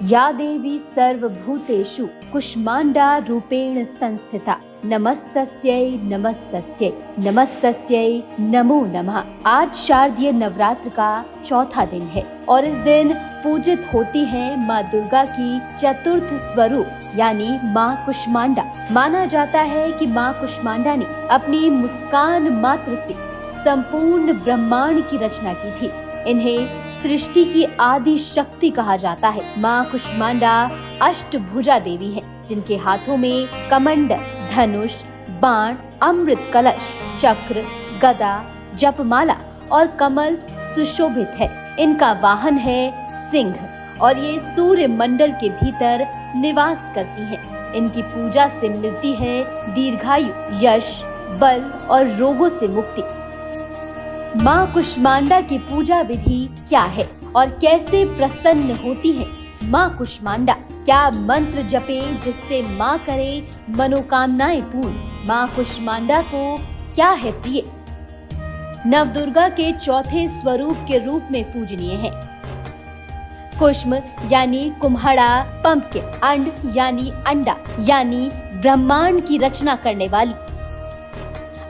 या देवी सर्वभूतेषु कुष्मांडा रूपेण संस्थिता नमस्तस्यै नमस्तस्यै नमस्तस्यै नमो नमः। आज शारदीय नवरात्र का चौथा दिन है और इस दिन पूजित होती है माँ दुर्गा की चतुर्थ स्वरूप यानी माँ कुष्मांडा। माना जाता है कि माँ कुष्मांडा ने अपनी मुस्कान मात्र से संपूर्ण ब्रह्मांड की रचना की थी। इन्हें सृष्टि की आदि शक्ति कहा जाता है। माँ कुष्मांडा अष्टभुजा देवी है, जिनके हाथों में कमंडल, धनुष, बाण, अमृत कलश, चक्र, गदा, जपमाला और कमल सुशोभित है। इनका वाहन है सिंह और ये सूर्य मंडल के भीतर निवास करती हैं। इनकी पूजा से मिलती है दीर्घायु, यश, बल और रोगों से मुक्ति। माँ कुष्मांडा की पूजा विधि क्या है और कैसे प्रसन्न होती है माँ कुष्मांडा? क्या मंत्र जपे जिससे माँ करे मनोकामनाएं पूर्ण? माँ कुष्मांडा को क्या है प्रिय? नवदुर्गा के चौथे स्वरूप के रूप में पूजनीय है। कुष्म यानी कुम्हड़ा, पंपकिन, अंड यानी अंडा यानी ब्रह्मांड की रचना करने वाली।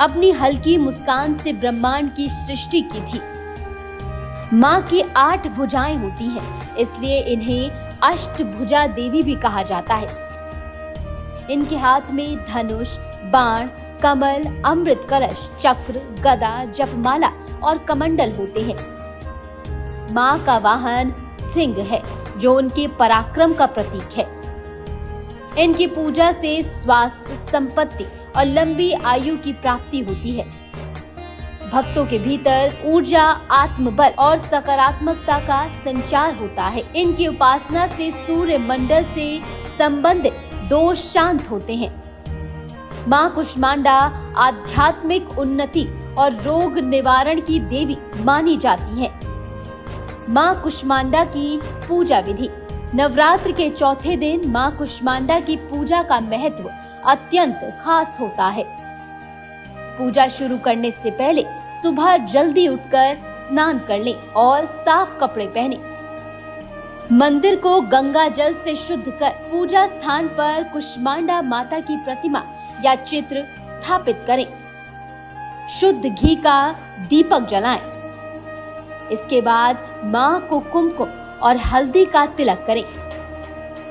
अपनी हल्की मुस्कान से ब्रह्मांड की सृष्टि की थी। माँ की 8 भुजाएं होती हैं, इसलिए इन्हें अष्टभुजा देवी भी कहा जाता है। इनके हाथ में धनुष, बाण, कमल, अमृत कलश, चक्र, गदा, जपमाला और कमंडल होते हैं। माँ का वाहन सिंह है, जो उनके पराक्रम का प्रतीक है। इनकी पूजा से स्वास्थ्य, संपत्ति और लंबी आयु की प्राप्ति होती है। भक्तों के भीतर ऊर्जा, आत्मबल और सकारात्मकता का संचार होता है। इनकी उपासना से सूर्य मंडल से संबंधित दोष शांत होते हैं। माँ कुष्मांडा आध्यात्मिक उन्नति और रोग निवारण की देवी मानी जाती है। माँ कुष्मांडा की पूजा विधि। नवरात्र के चौथे दिन माँ कुष्मांडा की पूजा का महत्व अत्यंत खास होता है। पूजा शुरू करने से पहले सुबह जल्दी उठकर स्नान कर लें और साफ कपड़े पहने। मंदिर को गंगा जल से शुद्ध कर पूजा स्थान पर कुष्मांडा माता की प्रतिमा या चित्र स्थापित करें। शुद्ध घी का दीपक जलाएं। इसके बाद माँ को कुमकुम और हल्दी का तिलक करें।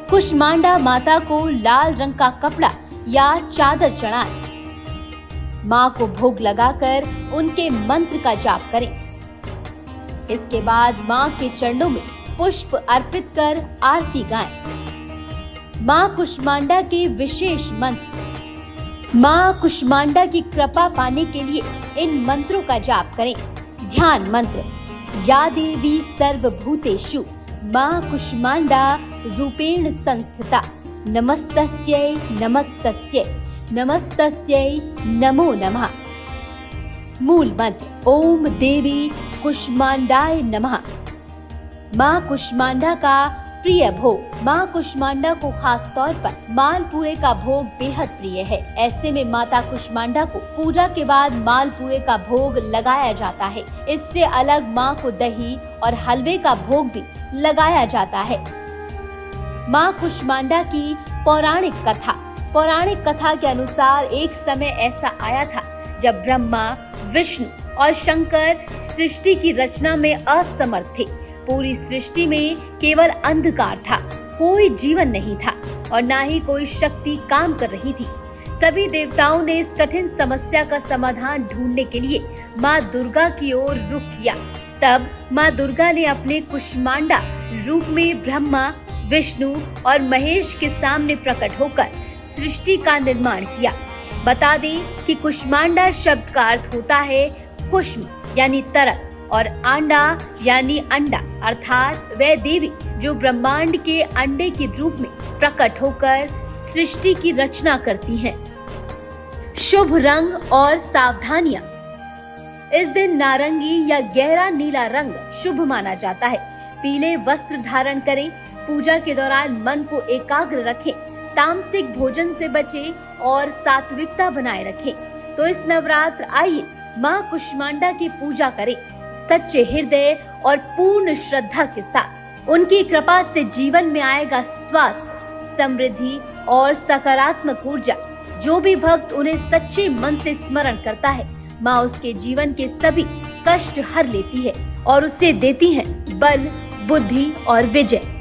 कुष्मांडा माता को लाल रंग का कपड़ा या चादर चढ़ाएं। माँ को भोग लगाकर उनके मंत्र का जाप करें। इसके बाद माँ के चरणों में पुष्प अर्पित कर आरती गाएं। माँ कुष्मांडा के विशेष मंत्र। माँ कुष्मांडा की कृपा पाने के लिए इन मंत्रों का जाप करें। ध्यान मंत्र। या देवी सर्वभूतेषु माँ कुष्मांडा रूपेण संस्थिता नमस्तस्यै नमस्तस्यै नमस्तस्यै नमो नमः। मूल मंत्र। ओम देवी कुष्मांडाय नमः। माँ कुष्मांडा का प्रिय भोग। माँ कुष्मांडा को खास तौर पर मालपुए का भोग बेहद प्रिय है। ऐसे में माता कुष्मांडा को पूजा के बाद मालपुए का भोग लगाया जाता है। इससे अलग माँ को दही और हलवे का भोग भी लगाया जाता है। माँ कुष्मांडा की पौराणिक कथा। पौराणिक कथा के अनुसार एक समय ऐसा आया था जब ब्रह्मा, विष्णु और शंकर सृष्टि की रचना में असमर्थ थे। पूरी सृष्टि में केवल अंधकार था, कोई जीवन नहीं था और ना ही कोई शक्ति काम कर रही थी। सभी देवताओं ने इस कठिन समस्या का समाधान ढूंढने के लिए माँ दुर्गा की ओर रुख किया। तब माँ दुर्गा ने अपने कुष्मांडा रूप में ब्रह्मा, विष्णु और महेश के सामने प्रकट होकर सृष्टि का निर्माण किया। बता दें कि कुष्मांडा शब्द का अर्थ होता है कुष्म यानी तरल और आंडा यानी अंडा, अर्थात वह देवी जो ब्रह्मांड के अंडे के रूप में प्रकट होकर सृष्टि की रचना करती हैं। शुभ रंग और सावधानियां। इस दिन नारंगी या गहरा नीला रंग शुभ माना जाता है। पीले वस्त्र धारण करें। पूजा के दौरान मन को एकाग्र रखें। तामसिक भोजन से बचें और सात्विकता बनाए रखें। तो इस नवरात्र आइए माँ कुष्मांडा की पूजा करें। सच्चे हृदय और पूर्ण श्रद्धा के साथ उनकी कृपा से जीवन में आएगा स्वास्थ्य, समृद्धि और सकारात्मक ऊर्जा। जो भी भक्त उन्हें सच्चे मन से स्मरण करता है, माँ उसके जीवन के सभी कष्ट हर लेती है और उसे देती है बल, बुद्धि और विजय।